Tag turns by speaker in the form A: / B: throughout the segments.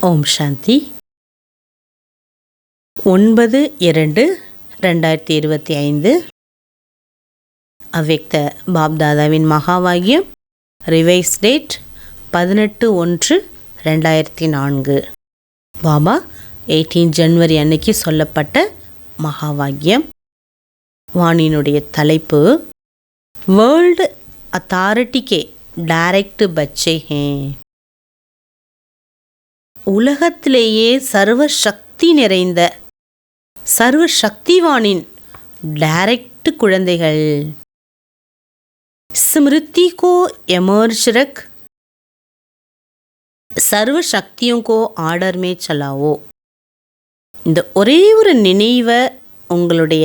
A: ஓம் சாந்தி. 9/2/2025 அவ்யக்த பாப்தாதாவின் மகாவாகியம். Revise date 18/1/2004. பாபா 18 ஜனவரி அன்னைக்கு சொல்லப்பட்ட மகாவாகியம். வாணியினுடைய தலைப்பு வேர்ல்டு அத்தாரிட்டிக்கே டைரக்ட் பச்சே ஹே. உலகத்திலேயே சர்வ சக்தி நிறைந்த சர்வ சக்திவானின் டைரக்ட் குழந்தைகள். स्मृति को एमर्ज रख, सर्व शक्तियों को ஆர்டர் में चलाओ. இந்த ஒரே ஒரு நினைவை உங்களுடைய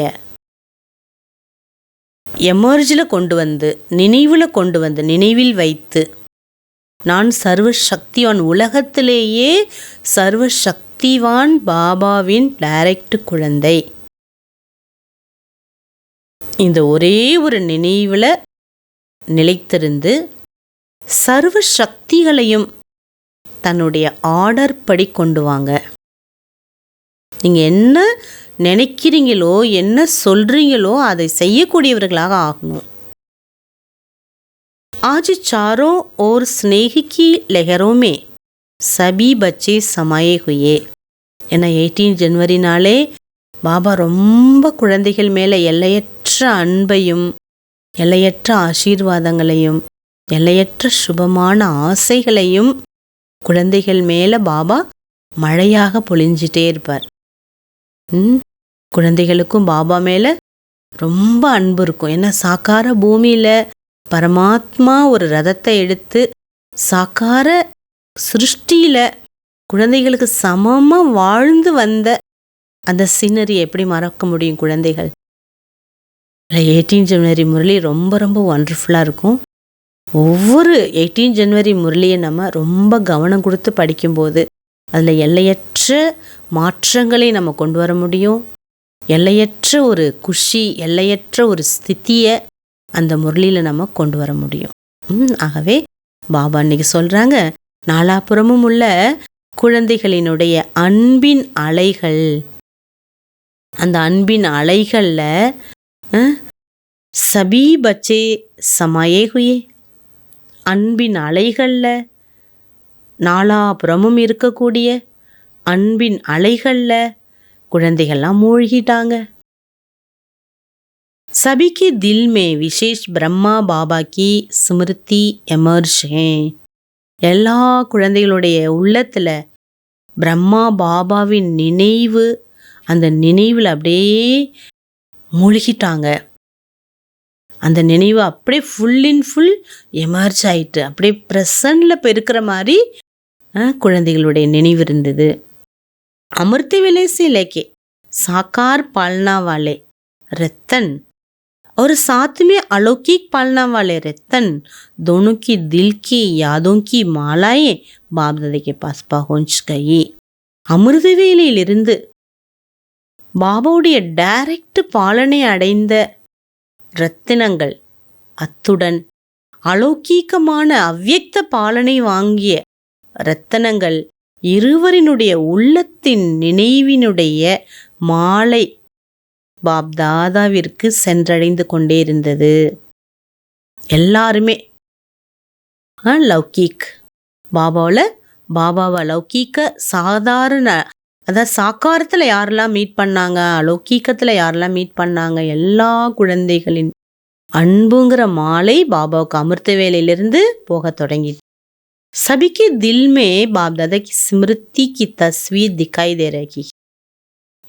A: எமர்ஜில் கொண்டு வந்து நினைவில் வைத்து, நான் சர்வ சக்திவான், உலகத்திலேயே சர்வ சக்திவான் பாபாவின் டைரக்ட் குழந்தை. இந்த ஒரே ஒரு நினைவில் நிலைத்திருந்து சர்வ சக்திகளையும் தன்னுடைய ஆர்டர் படி கொண்டு வாங்க. நீங்கள் என்ன நினைக்கிறீங்களோ, என்ன சொல்கிறீங்களோ அதை செய்யக்கூடியவர்களாக ஆகணும். आज चारों ओर स्नेह की लहरों में सभी बच्चे समाये हुए. ஏன்னா 18 ஜனவரினாலே பாபா ரொம்ப குழந்தைகள் மேலே எல்லையற்ற அன்பையும் எல்லையற்ற ஆசீர்வாதங்களையும் எல்லையற்ற சுபமான ஆசைகளையும் குழந்தைகள் மேலே பாபா மழையாக பொழிஞ்சிட்டே இருப்பார். குழந்தைகளுக்கும் பாபா மேலே ரொம்ப அன்பு இருக்கும். ஏன்னா சாக்கார பூமியில் பரமாத்மா ஒரு ரதத்தை எடுத்து சாக்கார சிருஷ்டியில் குழந்தைகளுக்கு சமமாக வாழ்ந்து வந்த அந்த சீனரி எப்படி மறக்க முடியும் குழந்தைகள்? 18 ஜனவரி முரளி ரொம்ப ரொம்ப ஒண்டர்ஃபுல்லாக இருக்கும். ஒவ்வொரு 18 ஜனவரி முரளியை நம்ம ரொம்ப கவனம் கொடுத்து படிக்கும்போது அதில் எல்லையற்ற மாற்றங்களை நம்ம கொண்டு வர முடியும். எல்லையற்ற ஒரு குஷி, எல்லையற்ற ஒரு ஸ்திதியை அந்த முரளியில் நம்ம கொண்டு வர முடியும். ஆகவே பாபா இன்னைக்கு சொல்கிறாங்க, நாலாபுறமும் உள்ள குழந்தைகளினுடைய அன்பின் அலைகள், அந்த அன்பின் அலைகளில் சபீ பச்சே சமாயே ஹுயே. அன்பின் அலைகளில், நாலாபுறமும் இருக்கக்கூடிய அன்பின் அலைகளில் குழந்தைகள்லாம் மூழ்கிட்டாங்க. सभी के दिल में विशेष ब्रह्मा बाबा की स्मृति एमर्ज है. எல்லா குழந்தைகளுடைய உள்ளத்தில் பிரம்மா பாபாவின் நினைவு, அந்த நினைவில் அப்படியே மூழ்கிட்டாங்க. அந்த நினைவு அப்படியே ஃபுல் இன் ஃபுல் எமர்ஜ் ஆயிட்டு அப்படியே ப்ரெசண்டில் இப்போ இருக்கிற மாதிரி குழந்தைகளுடைய நினைவு இருந்தது. अमृत वेले से लेके साकार पालना वाले रतन और साथ में अलौकिक पालना वाले रतन, दोनों की दिल की यादों की मालाएं बाप दादा के पास पहुंच गई. அமிர்த வேலையிலிருந்து பாபாவுடைய டைரக்ட் பாலனை அடைந்த ரத்தினங்கள், அத்துடன் அலௌகீகமான அவ்யக்த பாலனை வாங்கிய ரத்தினங்கள் இருவரினுடைய உள்ளத்தின் நினைவினுடைய மாலை பாப் தாதாவிற்கு சென்றடைந்து கொண்டே இருந்தது. எல்லாருமே லௌகீக் பாபாவை லௌகீக்க சாதாரண, அதாவது சாக்காரத்தில் யாரெல்லாம் மீட் பண்ணாங்க, அலௌகீக்கத்தில் யாரெல்லாம் மீட் பண்ணாங்க, எல்லா குழந்தைகளின் அன்புங்கிற மாலை பாபாவுக்கு அமிர்த வேலையிலிருந்து போக தொடங்கிட்டு सभी के दिल में बाप दादा की स्मृति की तस्वीर दिखाई दे रही.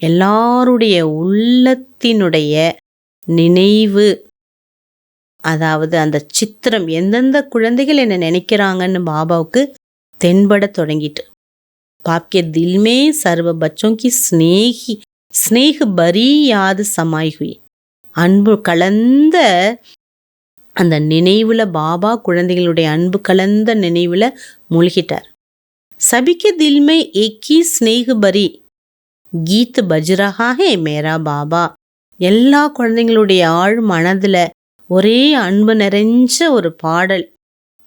A: எல்லாருடைய உள்ளத்தினுடைய நினைவு, அதாவது அந்த சித்திரம், எந்தெந்த குழந்தைகள் என்ன நினைக்கிறாங்கன்னு பாபாவுக்கு தென்பட தொடங்கிட்டு. பாப்கே தில் மே சர்வ பச்சோं की स्नेह भरी याद समाई हुई. அன்பு கலந்த அந்த நினைவில் பாபா குழந்தைகளுடைய அன்பு கலந்த நினைவில் மூழ்கிட்டார். சபிக்கு தில்மை ஏக்கி ஸ்னேக பரி கீத் பஜ்ரஹா ஹே மேரா பாபா. எல்லா குழந்தைங்களுடைய ஆழ் மனதில் ஒரே அன்பு நிறைஞ்ச ஒரு பாடல்,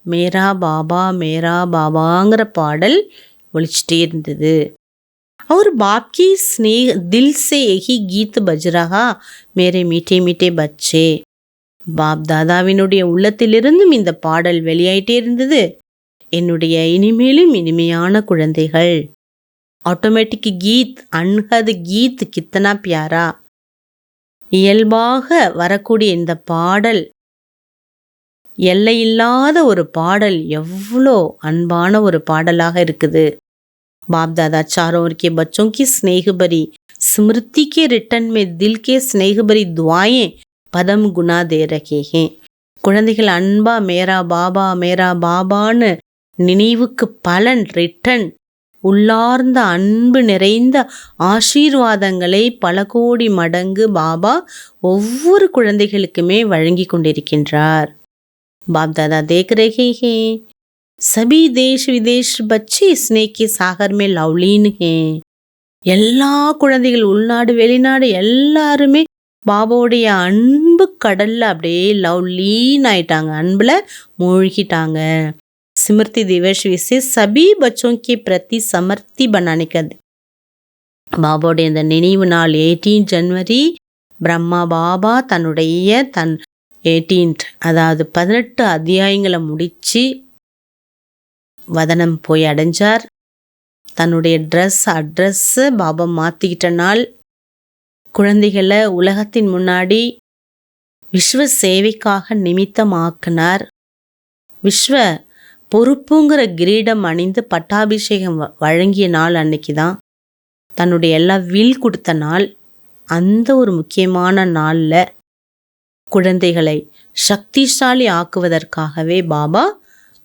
A: மேரா பாபாங்கிற பாடல் ஒலிச்சிட்டே இருந்தது. और बाप की स्नेह दिल से यही गीत बज रहा मेरे मीठे मीठे बच्चे. பாப் தாதாவினுடைய உள்ளத்திலிருந்தும் இந்த பாடல் வெளியாயிட்டே இருந்தது. என்னுடைய இனிமேலும் இனிமையான குழந்தைகள். ஆட்டோமேட்டிக் கீத் அன்ஹத் கீத் கித்தனா பியாரா. இயல்பாக வரக்கூடிய இந்த பாடல், எல்லையில்லாத ஒரு பாடல், எவ்வளோ அன்பான ஒரு பாடலாக இருக்குது. बाप दादा चारों ओर के बच्चों की स्नेह भरी स्मृति के रिटर्न में दिल के स्नेह भरी दुआएं पदम गुना दे रहे हैं. குழந்தைகள் அன்பா மேரா பாபான்னு நினைவுக்கு பலன் ரிட்டன் உள்ளார்ந்த அன்பு நிறைந்த ஆசீர்வாதங்களை பல கோடி மடங்கு பாபா ஒவ்வொரு குழந்தைகளுக்குமே வழங்கி கொண்டிருக்கின்றார். பாப் தாதா தேக் ரஹே ஹே. सभी देश विदेश बच्चे स्नेह के सागर में लवलीन हैं. எல்லா குழந்தைகள் உள்நாடு வெளிநாடு எல்லாருமே பாபாவுடைய அன்பு கடல்ல அப்படியே லவ்லீன் ஆயிட்டாங்க, அன்புல மூழ்கிட்டாங்க. स्मृति दिवस विशेष सभी बच्चों के प्रति समर्पी बनाने का. பாபாவுடைய இந்த நினைவு நாள் 18 ஜனவரி பிரம்மா பாபா தன்னுடைய 18 அதாவது 18 அத்தியாயங்களை முடிச்சு வதனம் போய் அடைஞ்சார். தன்னுடைய அட்ரஸ் பாபா மாற்றிக்கிட்ட நாள். குழந்தைகளை உலகத்தின் முன்னாடி விஸ்வ சேவைக்காக நிமித்தமாக்கினார். விஸ்வ பொறுப்புங்கிற கிரீடம் அணிந்து பட்டாபிஷேகம் வழங்கிய நாள் அன்னைக்கு தான். தன்னுடைய எல்லா வில் கொடுத்த நாள். அந்த ஒரு முக்கியமான நாளில் குழந்தைகளை சக்திசாலி ஆக்குவதற்காகவே பாபா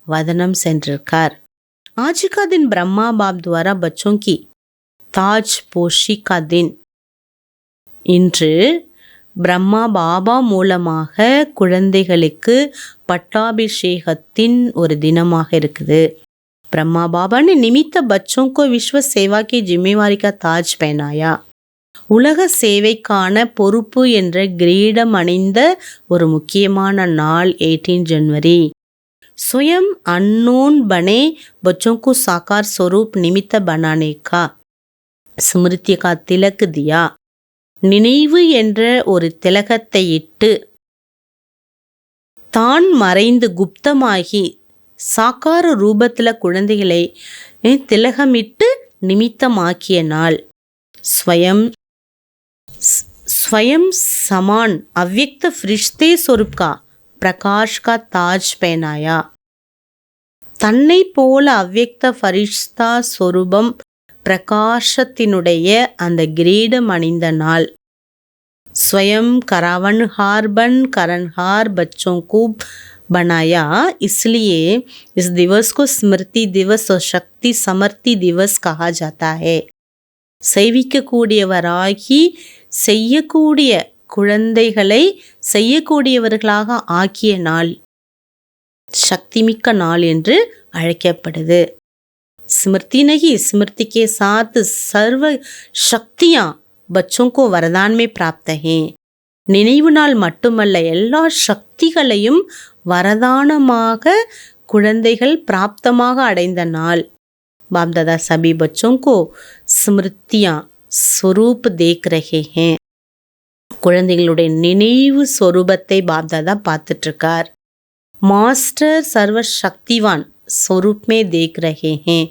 A: वदनम सेंट्रकार. आज का दिन ब्रह्मा बाप द्वारा बच्चों की ताज पोशी का दिन. இன்று பிரம்மா பாபா மூலமாக குழந்தைகளுக்கு பட்டாபிஷேகத்தின் ஒரு தினமாக இருக்குது. ब्रह्मा बाबा ने निमित्त बच्चों को विश्व सेवा की जिम्मेवारी का ताज पहनाया. உலக சேவைக்கான பொறுப்பு என்ற கிரீடம் அணிந்த ஒரு முக்கியமான நாள் 18 जनवरी. स्वयं अननोन बने बच्चों को साकार स्वरूप निमित्त बनाने का स्मृति का तिलक दिया. நினைவு என்ற ஒரு திலகத்தை இட்டு தான் மறைந்து குப்தமாகி சாக்கார ரூபத்தில் குழந்தைகளை திலகமிட்டு நிமித்தமாக்கிய நாள். स्वयं समान अव्यक्त फरिश्ते स्वरूप का प्रकाश का ताज पहनाया. தன்னை போல அவ்யக்த ஃபரிஷ்தா சொரூபம் பிரகாசத்தினுடைய அந்த கிரீடம் அணிந்த நாள். स्वयं करावनहार बन करणहार बच्चों को बनाया. इसलिए इस दिवस को स्मृति दिवस और शक्ति समर्ति दिवस कहा जाता है. செய்விக்கக்கூடியவராகி செய்யக்கூடிய குழந்தைகளை செய்யக்கூடியவர்களாக ஆக்கிய நாள், சக்திமிக்க நாள் என்று அழைக்கப்படுது. स्मृति नहीं, स्मृति के साथ सर्व शक्तियां बच्चों को वरदान में प्राप्त हैं. நினைவு நாள் மட்டுமல்ல, எல்லா சக்திகளையும் வரதானமாக குழந்தைகள் பிராப்தமாக அடைந்த நாள். बाप दादा सभी बच्चों को स्मृतियां स्वरूप देख रहे हैं. குழந்தைகளுடைய நினைவு சொரூபத்தை பாப் தாதா பார்த்துட்டு இருக்கார். மாஸ்டர் சர்வ சக்திவான் स्वरूप में देख रहे हैं.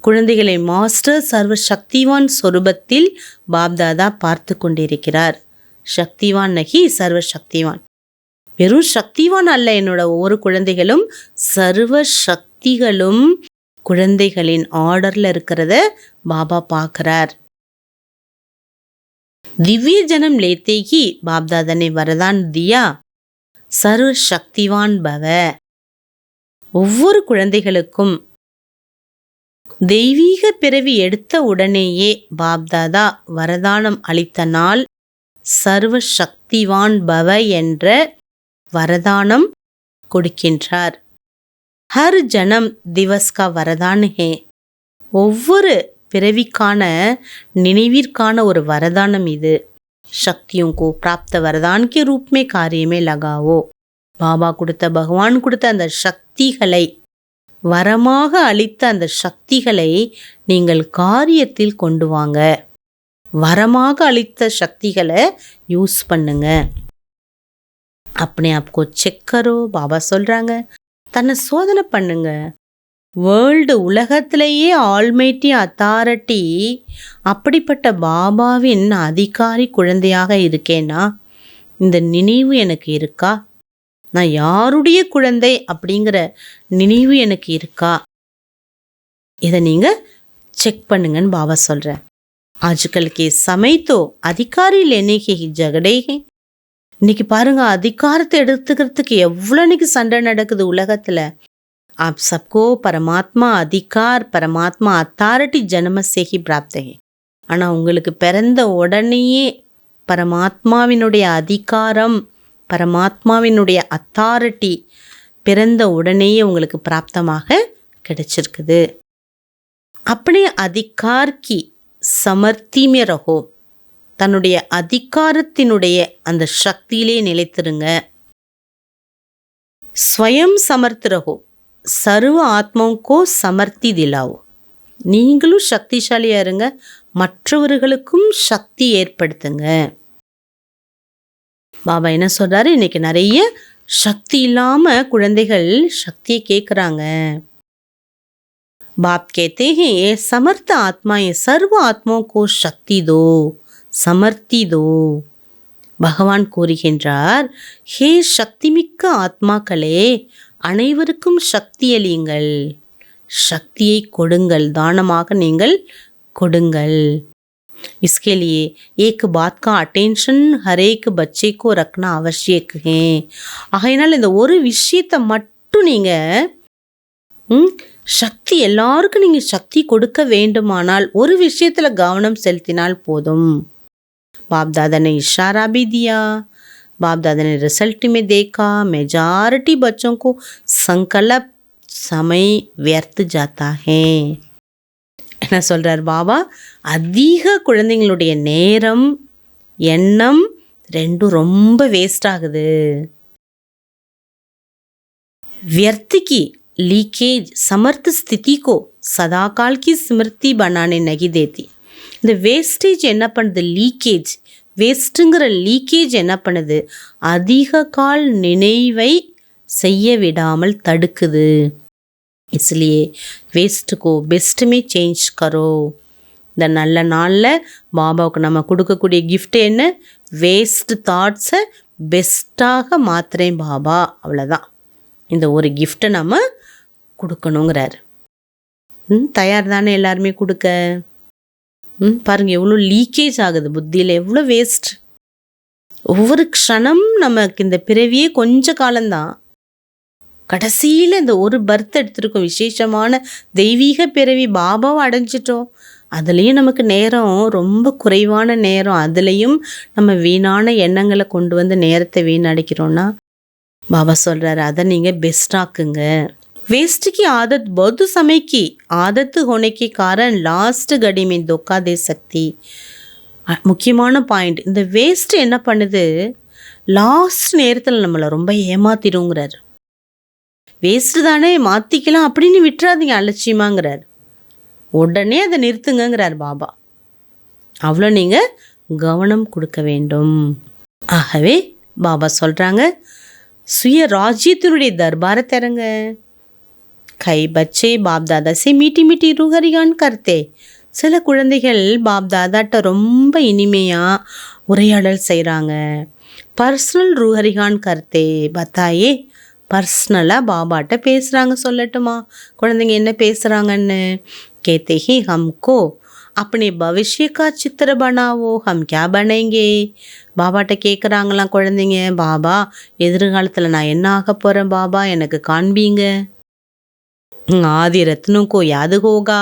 A: குழந்தைகளை மாஸ்டர் சர்வ சக்திவான் சொரூபத்தில் பாப் தாதா பார்த்து கொண்டிருக்கிறார். சக்திவான் நகி சர்வ சக்திவான். வெறும் சக்திவான் அல்ல, என்னோட ஒவ்வொரு குழந்தைகளும் சர்வ சக்திகளும் குழந்தைகளின் ஆர்டர்ல இருக்கிறத பாபா பார்க்கிறார். दिव्य जन्म लेते ही बाप दादा ने वरदान दिया, सर्व शक्तिवान भव. ஒவ்வொரு குழந்தைகளுக்கும் தெய்வீக பிறவி எடுத்த உடனேயே பாப் தாதா வரதானம் அளித்த நாள் சர்வ சக்திவான் பவ என்ற வரதானம் கொடுக்கின்றார். ஹர் ஜனம் திவஸ் கா வரதான் ஹே. ஒவ்வொரு பிறவிக்கான நினைவிற்கான ஒரு வரதானம் இது. சக்தியோं को प्राप्त वरदान के रूप में कार्य में लगाओ. பாபா கொடுத்த, பகவான் கொடுத்த அந்த சக்திகளை வரமாக அளித்த அந்த சக்திகளை நீங்கள் காரியத்தில் கொண்டு வாங்க. வரமாக அளித்த சக்திகளை யூஸ் பண்ணுங்க. अपने आप को चेक करो. பாபா சொல்றாங்க, தன்னை சோதனை பண்ணுங்க. வேர்ல்டு உலகத்திலேயே ஆல்மைட்டி அத்தாரிட்டி அப்படிப்பட்ட பாபாவின் அதிகாரி குழந்தையாக இருக்கேன்னா இந்த நினைவு எனக்கு இருக்கா? நான் யாருடைய குழந்தை அப்படிங்கிற நினைவு எனக்கு இருக்கா? இதை நீங்கள் செக் பண்ணுங்கன்னு பாபா சொல்கிறேன். आजकल के समय तो अधिकारी लेने के ही झगड़े हैं. இன்னைக்கு பாருங்க, அதிகாரத்தை எடுத்துக்கிறதுக்கு எவ்வளோ இன்னைக்கு சண்டை நடக்குது உலகத்தில். आप सबको परमात्मा अधिकार परमात्मा अथॉरिटी जन्म से ही प्राप्त है. ஆனால் உங்களுக்கு பிறந்த உடனேயே பரமாத்மாவினுடைய அதிகாரம் பரமாத்மாவினுடைய அத்தாரிட்டி பிறந்த உடனேயே உங்களுக்கு பிராப்தமாக கிடைச்சிருக்குது. अपने अधिकार की समर्थी में रहो. தன்னுடைய அதிகாரத்தினுடைய அந்த சக்தியிலே நிலைத்திருங்க. ஸ்வயம் சமர்த் ரஹோ, சர்வ ஆத்மாவுக்கோ சமர்த்தி திலாவோ. நீங்களும் சக்திசாலியாக இருங்க, மற்றவர்களுக்கும் சக்தி ஏற்படுத்துங்க. பாபா என்ன சொல்கிறாரு, இன்னைக்கு நிறைய சக்தி இல்லாமல் குழந்தைகள் சக்தியை கேட்குறாங்க. बाप कहते हैं ये समर्थ आत्माएं सर्व आत्माओं को शक्ति दो समर्थी दो. பகவான் கூறுகின்றார், ஹே சக்திமிக்க ஆத்மாக்களே, அனைவருக்கும் சக்தியளியுங்கள், சக்தியை கொடுங்கள், தானமாக நீங்கள் கொடுங்கள். इसके लिए एक बात का अटेंशन हर एक बच्चे को रखना आवश्यक है. ஆகையினால் இந்த ஒரு விஷயத்தை மட்டும் நீங்கள் சக்தி எல்லாருக்கும் நீங்கள் சக்தி கொடுக்க வேண்டுமானால் ஒரு விஷயத்தில் கவனம் செலுத்தினால் போதும். बाप दादा ने इशारा भी दिया. बाप दादा ने रिजल्ट में देखा मेजॉरिटी बच्चों को संकल्प समय व्यर्थ जाता है. என்ன சொல்கிறார் பாபா, அதிக குழந்தைங்களுடைய நேரம் எண்ணம் ரெண்டும் ரொம்ப வேஸ்ட் ஆகுது. व्यर्थ की लीकेज समर्थ स्थिति को सदाकाल की स्मृति बनाने नहीं देती. இந்த வேஸ்டேஜ் என்ன பண்ணுது, லீக்கேஜ், வேஸ்ட்டுங்கிற லீக்கேஜ் என்ன பண்ணுது, அதிக கால் நினைவை செய்ய விடாமல் தடுக்குது. इसलिए वेस्ट को बेस्ट में चेंज करो. இந்த நல்ல நாளில் பாபாவுக்கு நம்ம கொடுக்கக்கூடிய கிஃப்ட் என்ன, வேஸ்ட் தாட்ஸை பெஸ்ட்டாக மாத்துறேன் பாபா, அவ்வளோதான். இந்த ஒரு கிஃப்டை நம்ம கொடுக்கணுங்கிறார். தயார் தானே எல்லாருமே கொடுக்க? பாருங்கள் எவ்வளோ லீக்கேஜ் ஆகுது புத்தியில், எவ்வளோ வேஸ்ட். ஒவ்வொரு க்ஷணம் நமக்கு இந்த பிறவியே கொஞ்ச காலம்தான். கடைசியில் இந்த ஒரு பர்த் எடுத்திருக்கோம், விசேஷமான தெய்வீக பிறவி பாபாவை அடைஞ்சிட்டோம். அதுலேயும் நமக்கு நேரம் ரொம்ப குறைவான நேரம், அதுலேயும் நம்ம வீணான எண்ணங்களை கொண்டு வந்து நேரத்தை வீணடிக்கிறோன்னா பாபா சொல்கிறாரு, அதை நீங்கள் பெஸ்டாக்குங்க. वेस्ट की आदत बहुत समय की आदत होने के कारण लास्ट घड़ी में धोखा दे सकती. முக்கியமான பாயிண்ட், இந்த வேஸ்ட் என்ன பண்ணுது, லாஸ்ட் நேரத்தில் நம்மளை ரொம்ப ஏமாத்திடுங்கிறார். வேஸ்ட்டு தானே மாற்றிக்கலாம் அப்படின்னு விட்டுறாதீங்க அலட்சியமாங்கிறார். உடனே அதை நிறுத்துங்கிறார் பாபா. அவ்வளோ நீங்கள் கவனம் கொடுக்க வேண்டும். ஆகவே பாபா சொல்கிறாங்க, சுய ராஜ்யத்தினுடைய தர்பாரை தரங்க. கை பச்சே பாப் தாதா சே மீட்டி மீட்டி ரூஹரிகான் கர்த்தே. சில குழந்தைகள் பாப் தாதாட்ட ரொம்ப இனிமையாக உரையாடல் செய்கிறாங்க. பர்சனல் ரூஹரிகான் கர்த்தே பத்தாயே, பர்சனலாக பாபாட்ட பேசுகிறாங்க. சொல்லட்டுமா குழந்தைங்க என்ன பேசுகிறாங்கன்னு? கேத்தே ஹி ஹம்கோ अपने भविष्य का चित्र बनाओ हम क्या बनेंगे. பாபாட்ட கேட்குறாங்களாம் குழந்தைங்க, பாபா எதிர்காலத்தில் நான் என்ன ஆக போகிறேன் பாபா, எனக்கு காண்பீங்க. आदि रत्नों को याद होगा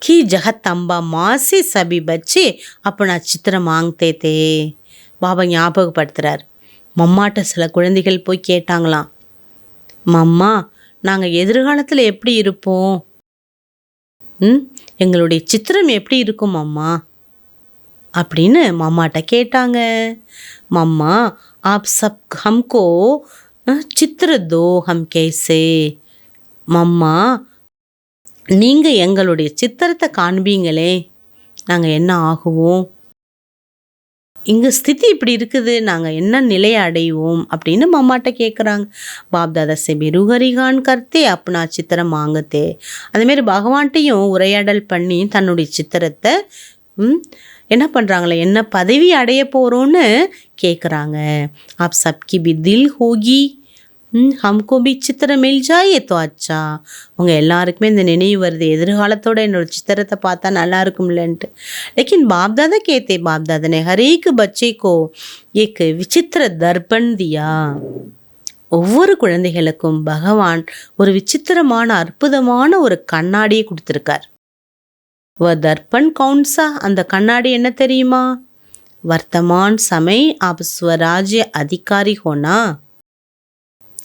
A: कि जगत अम्बा माँ से सभी बच्चे अपना चित्र मांगते थे. பாபா ஞாபகப்படுத்துகிறார். மம்மாட்ட சில குழந்தைகள் போய் கேட்டாங்களாம், மம்மா நாங்கள் எதிர்காலத்தில் எப்படி இருப்போம், எங்களுடைய சித்திரம் எப்படி இருக்கும் அம்மா அப்படின்னு மம்மாட்ட கேட்டாங்க. மம்மா ஆப் சப் ஹம்கோ சித்திர தோ ஹம் கேசே. மம்மா, நீங்கள் எங்களுடைய சித்திரத்தை காண்பீங்களே, நாங்கள் என்ன ஆகுவோம், இங்கே ஸ்திதி இப்படி இருக்குது, நாங்கள் என்ன நிலையை அடைவோம் அப்படின்னு மம்மாட்ட கேட்குறாங்க. பாப்தாதா से भी रूहरीगान करते अपना चित्र मांगते. அதேமாரி பகவான்கிட்டையும் உரையாடல் பண்ணி தன்னுடைய சித்திரத்தை என்ன பண்ணுறாங்களே, என்ன பதவி அடைய போகிறோன்னு கேட்குறாங்க. आप सबकी भी दिल होगी, हमको भी चित्र मिल जाए तो अच्छा. உங்கள் எல்லாருக்குமே இந்த நினைவு வருது, எதிர்காலத்தோட என்னோட சித்திரத்தை பார்த்தா நல்லா இருக்கும்லன்ட்டு. लेकिन बाप दादा कहते, बाप दादा ने हर एक बच्चे को एक विचित्र दर्पण दिया. ஒவ்வொரு குழந்தைகளுக்கும் பகவான் ஒரு விசித்திரமான அற்புதமான ஒரு கண்ணாடியை கொடுத்துருக்கார். वह दर्पण कौन सा, அந்த கண்ணாடி என்ன தெரியுமா? वर्तमान समय आप स्वराज्य अधिकारी होना.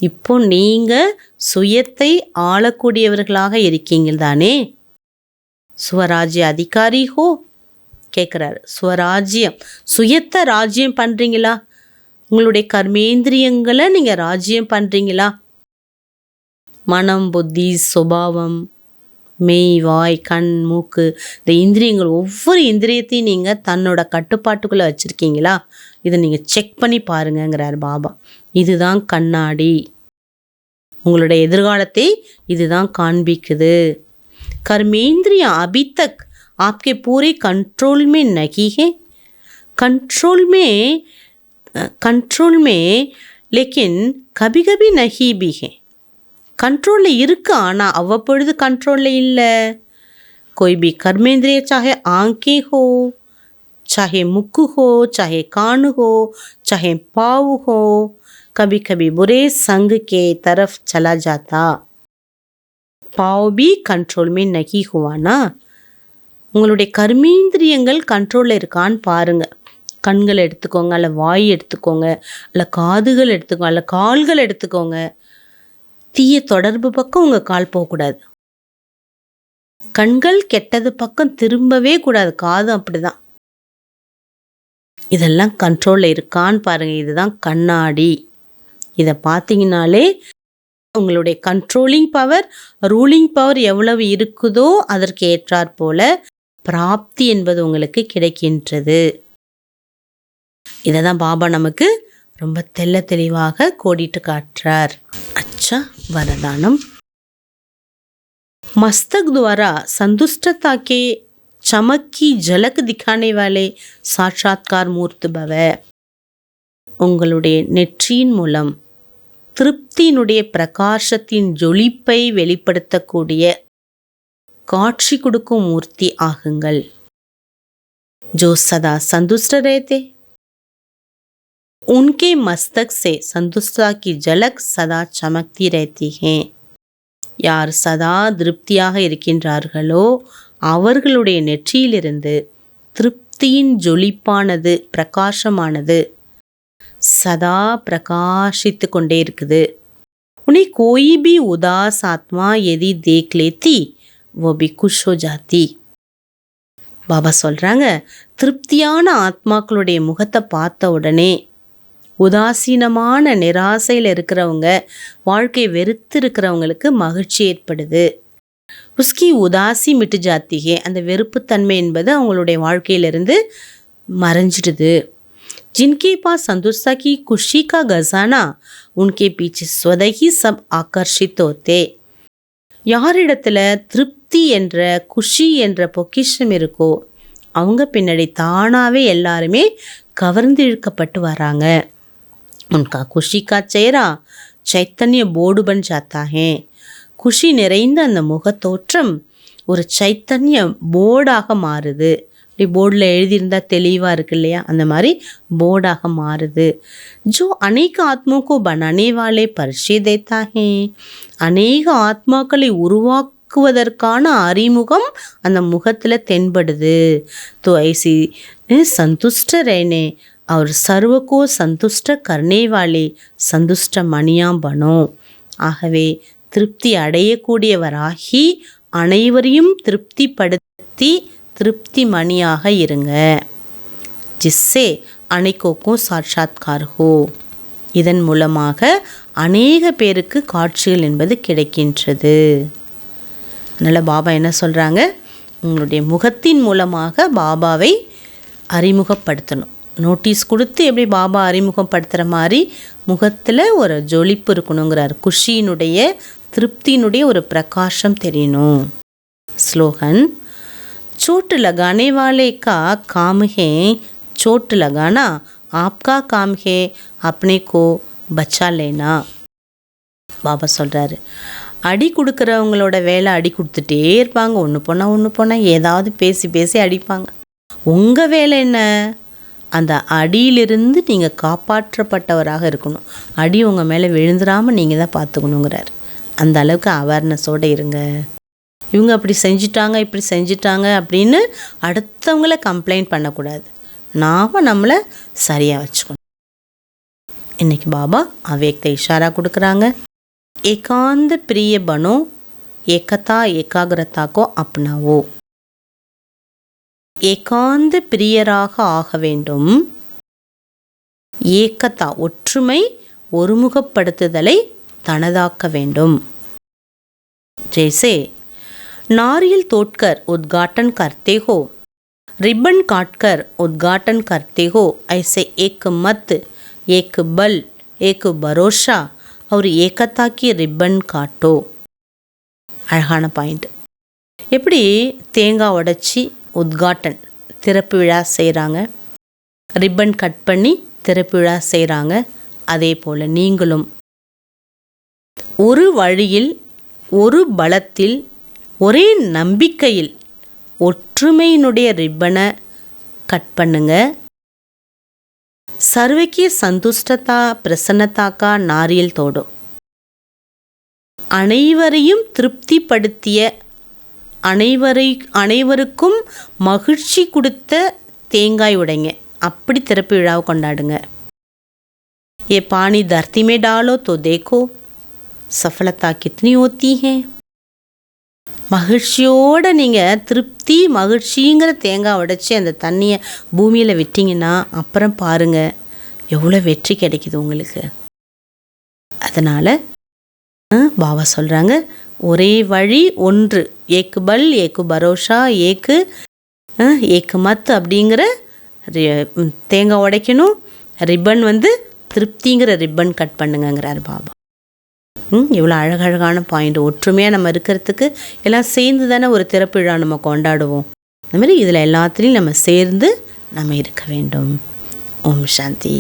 A: இப்போ நீங்கள் சுயத்தை ஆளக்கூடியவர்களாக இருக்கீங்க தானே. ஸ்வராஜ்ய அதிகாரி ஹோ கேட்குறாரு. ஸ்வராஜ்யம், சுயத்தை ராஜ்யம் பண்ணுறீங்களா? உங்களுடைய கர்மேந்திரியங்களை நீங்கள் ராஜ்யம் பண்ணுறீங்களா? மனம், புத்தி, சுபாவம், மெய், வாய், கண், மூக்கு, இந்த இந்திரியங்கள், ஒவ்வொரு இந்திரியத்தையும் நீங்கள் தன்னோட கட்டுப்பாட்டுக்குள்ளே வச்சுருக்கீங்களா? இதை நீங்கள் செக் பண்ணி பாருங்கங்கிறார் பாபா. இதுதான் கண்ணாடி, உங்களுடைய எதிர்காலத்தை இதுதான் காண்பிக்குது. कर्मेंद्रियां अभी तक आपके पूरे कंट्रोल में नहीं है. कंट्रोल में लेकिन कभी कभी नहीं भी है. कंट्रोलिல் இருக்கு, ஆனால் அவ்வப்பொழுது कंट्रोलिல் இல்லை. कोई भी कर्मेंद्रिय चाहे आंखें हो, चाहे मुख हो, चाहे कान हो, चाहे पाँव हो, कभी कभी बुरे संग के तरफ चला जाता. पाँव भी कंट्रोल में नहीं हुआ ना. உங்களுடைய கர்மேந்திரியங்கள் கண்ட்ரோலில் இருக்கான்னு பாருங்கள். கண்கள் எடுத்துக்கோங்க, அல்ல வாய் எடுத்துக்கோங்க, அல்ல காதுகள் எடுத்துக்கோங்க, அல்ல கால்கள் எடுத்துக்கோங்க. தீய தொடர்பு பக்கம் உங்கள் கால் போகக்கூடாது. கண்கள் கெட்டது பக்கம் திரும்பவே கூடாது. காது அப்படிதான். இதெல்லாம் கண்ட்ரோலில் இருக்கான்னு பாருங்கள். இதுதான் கண்ணாடி. இதை பார்த்தீங்கனாலே உங்களுடைய கண்ட்ரோலிங் பவர், ரூலிங் பவர் எவ்வளவு இருக்குதோ அதற்கு ஏற்றாற் போல பிராப்தி என்பது உங்களுக்கு கிடைக்கின்றது. இதை தான் பாபா நமக்கு ரொம்ப தெள்ள தெளிவாக கோடிட்டு காட்டுறார். अच्छा वरदानम. मस्तक द्वारा संतुष्टता के चमक की झलक दिखाने वाले साक्षात्कार मूर्त भव. உங்களுடைய நெற்றியின் மூலம் திருப்தியினுடைய பிரகாசத்தின் ஜொலிப்பை வெளிப்படுத்தக்கூடிய காட்சி கொடுக்கும் மூர்த்தி ஆகுங்கள். जो सदा संतुष्ट रहते, उनके मस्तक से संतुष्टता की झलक सदा चमकती रहती है. யார் சதா திருப்தியாக இருக்கின்றார்களோ அவர்களுடைய நெற்றியிலிருந்து திருப்தியின் ஜொலிப்பானது, பிரகாசமானது சதா பிரகாசித்து கொண்டே இருக்குது. उन्हें कोई भी उदास आत्मा यदि देख लेती वो भी खुश हो जाती. பாபா சொல்கிறாங்க, திருப்தியான ஆத்மாக்களுடைய முகத்தை பார்த்த உடனே உதாசீனமான நிராசையில் இருக்கிறவங்க, வாழ்க்கையை வெறுத்து இருக்கிறவங்களுக்கு மகிழ்ச்சி ஏற்படுது. உஸ்கி உதாசி மிட்டு ஜாத்திகே, அந்த வெறுப்புத்தன்மை என்பது அவங்களுடைய வாழ்க்கையிலிருந்து மறைஞ்சிடுது. जिनके पास संतुष्टता की खुशी का खजाना, उनके पीछे स्वतः ही सब आकर्षित होते. யாரிடத்துல திருப்தி என்ற, குஷி என்ற பொக்கிஷம் இருக்கோ அவங்க பின்னாடி தானாகவே எல்லாருமே கவர்ந்து இழுக்கப்பட்டு வராங்க. उनका खुशी का चेहरा चैतन्य बोर्ड बन जाता है. குஷி நிறைந்த அந்த முகத்தோற்றம் ஒரு சைத்தன்ய போர்டாக மாறுது. இப்படி போர்டில் எழுதியிருந்தால் தெளிவாக இருக்கு இல்லையா, அந்த மாதிரி போர்டாக மாறுது. जो अनेक आत्माओं को बनाने वाले परिचय देता है, அநேக ஆத்மாக்களை உருவாக்குவதற்கான அறிமுகம் அந்த முகத்தில் தென்படுது. तो ऐसी संतुष्ट रहने और सर्व को संतुष्ट करने वाले संतुष्ट मणियां बनो. ஆகவே திருப்தி அடையக்கூடியவராகி அனைவரையும் திருப்திப்படுத்தி திருப்தி மணியாக இருங்க. जिससे अनेकों को साक्षात्कार हो. இதன் மூலமாக அநேக பேருக்கு காட்சிகள் என்பது கிடைக்கின்றது. அதனால் பாபா என்ன சொல்கிறாங்க, உங்களுடைய முகத்தின் மூலமாக பாபாவை அறிமுகப்படுத்தணும். நோட்டீஸ் கொடுத்து எப்படி பாபா அறிமுகப்படுத்துகிற மாதிரி முகத்தில் ஒரு ஜொலிப்பு இருக்கணுங்கிறார். குஷியினுடைய திருப்தியினுடைய ஒரு பிரகாசம் தெரியணும். ஸ்லோகன், चोट लगाने वाले का काम है चोट लगाना, आपका काम है अपने को बचा लेना. பாபா சொல்கிறாரு, அடி கொடுக்குறவங்களோட வேலை அடி கொடுத்துட்டே இருப்பாங்க. ஒன்று போனால் ஏதாவது பேசி பேசி அடிப்பாங்க. உங்கள் வேலை என்ன? அந்த அடியிலிருந்து நீங்கள் காப்பாற்றப்பட்டவராக இருக்கணும். அடி உங்கள் மேலே விழுந்துடாமல் நீங்கள் தான் பார்த்துக்கணுங்கிறார். அந்த அளவுக்கு அவேர்னஸோடு இருங்க. இவங்க அப்படி செஞ்சிட்டாங்க இப்படி செஞ்சிட்டாங்க அப்படின்னு அடுத்தவங்கள கம்ப்ளைண்ட் பண்ணக்கூடாது. நாம் நம்மளை சரியாக வச்சுக்கணும். இன்றைக்கி பாபா அவ்யக்த இஷாரா கொடுக்குறாங்க. ஏகாந்த பிரிய பனோ ஏகதா ஏகாகிரதாக்கோ அப்னாவோ. ஏகாந்த பிரியராக ஆக வேண்டும். ஏகதா ஒற்றுமை, ஒருமுகப்படுத்துதலை தனதாக்க வேண்டும். जैसे नारियल तोड़कर उद्घाटन करते हो, रिबन काटकर उद्घाटन करते हो, ऐसे एक मत, एक बल, एक भरोसा और एकता की रिबन काटो. அழகான பாயிண்ட். எப்படி தேங்காய் உடைச்சி உத்காட்டன் திறப்பு விழா செய்கிறாங்க, ரிப்பன் கட் பண்ணி திறப்பு விழா செய்கிறாங்க, அதே போல் நீங்களும் ஒரு வழியில், ஒரு பலத்தில், ஒரே நம்பிக்கையில் ஒற்றுமையினுடைய ரிப்பனை கட் பண்ணுங்க. சர்வக்கி சந்துஷ்டதா பிரசன்னதாக்கா நாரியல் தோடோ. அனைவரையும் திருப்திப்படுத்திய, அனைவருக்கும் மகிழ்ச்சி கொடுத்த தேங்காய் உடைங்க. அப்படி திறப்பு விழாவை கொண்டாடுங்க. ये पानी धरती में डालो तो देखो सफलता कितनी होती है. மகிழ்ச்சியோடு நீங்கள் திருப்தி மகிழ்ச்சிங்கிற தேங்காய் உடைச்சி அந்த தண்ணியை பூமியில் விட்டிங்கன்னா அப்புறம் பாருங்கள் எவ்வளோ வெற்றி கிடைக்குது உங்களுக்கு. அதனால் பாபா சொல்கிறாங்க, ஒரே வழி ஒன்று, ஏக்கு பல் ஏக்கு பரோஷா ஏக்கு மத் அப்படிங்கிற தேங்காய் உடைக்கணும். ரிப்பன் திருப்திங்கிற ரிப்பன் கட் பண்ணுங்கிறார் பாபா. இவ்வளோ அழகழகான பாயிண்ட். ஒற்றுமையாக நம்ம இருக்கிறதுக்கு எல்லாம் சேர்ந்து தானே ஒரு திறப்பு விழா நம்ம கொண்டாடுவோம். அதுமாதிரி இதில் எல்லாத்துலேயும் நம்ம சேர்ந்து நம்ம இருக்க வேண்டும். ஓம் சாந்தி.